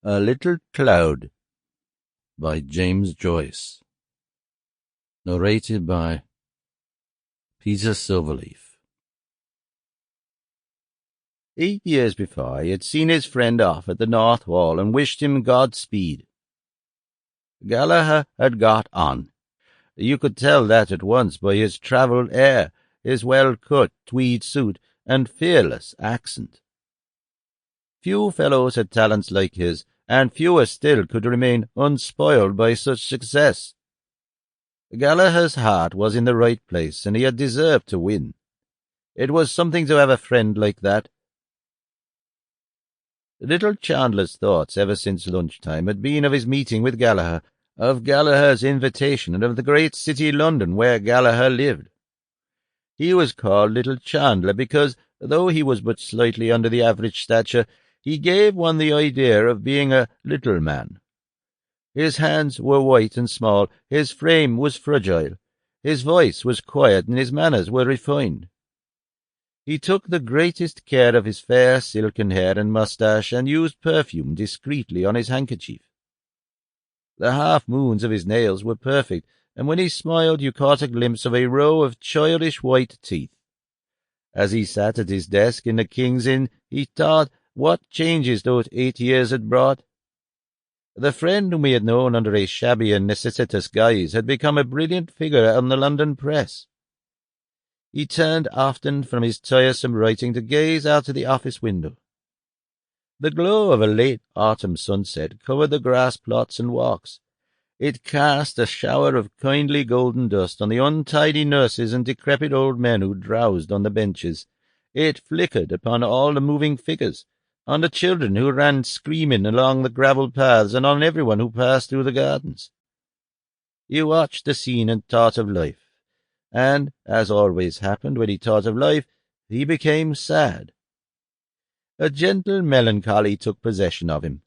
A Little Cloud by James Joyce. Narrated by Peter Silverleaf. 8 years before, he had seen his friend off at the North Wall and wished him godspeed. Gallaher had got on. You could tell that at once by his travelled air, his well-cut tweed suit, and fearless accent. Few fellows had talents like his, and fewer still could remain unspoiled by such success. Gallaher's heart was in the right place, and he had deserved to win. It was something to have a friend like that. Little Chandler's thoughts ever since lunchtime had been of his meeting with Gallaher, of Gallaher's invitation, and of the great city London where Gallaher lived. He was called Little Chandler because, though he was but slightly under the average stature, he gave one the idea of being a little man. His hands were white and small, his frame was fragile, his voice was quiet, and his manners were refined. He took the greatest care of his fair silken hair and moustache, and used perfume discreetly on his handkerchief. The half-moons of his nails were perfect, and when he smiled you caught a glimpse of a row of childish white teeth. As he sat at his desk in the King's Inn, he thought what changes those 8 years had brought. The friend whom he had known under a shabby and necessitous guise had become a brilliant figure on the London press. He turned often from his tiresome writing to gaze out of the office window. The glow of a late autumn sunset covered the grass plots and walks. It cast a shower of kindly golden dust on the untidy nurses and decrepit old men who drowsed on the benches. It flickered upon all the moving figures, on the children who ran screaming along the gravel paths, and on everyone who passed through the gardens. He watched the scene and thought of life, and, as always happened when he thought of life, he became sad. A gentle melancholy took possession of him.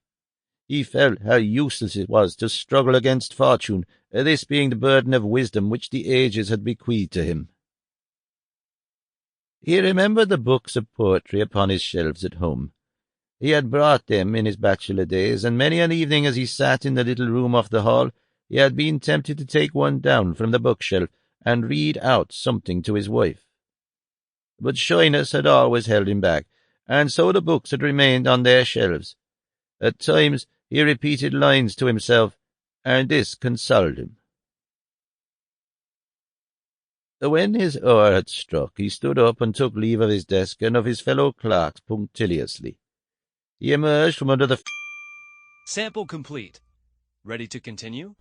He felt how useless it was to struggle against fortune, this being the burden of wisdom which the ages had bequeathed to him. He remembered the books of poetry upon his shelves at home. He had brought them in his bachelor days, and many an evening as he sat in the little room off the hall, he had been tempted to take one down from the bookshelf and read out something to his wife. But shyness had always held him back, and so the books had remained on their shelves. At times he repeated lines to himself, and this consoled him. When his hour had struck, he stood up and took leave of his desk and of his fellow clerks punctiliously. He emerged from under the... Sample complete. Ready to continue?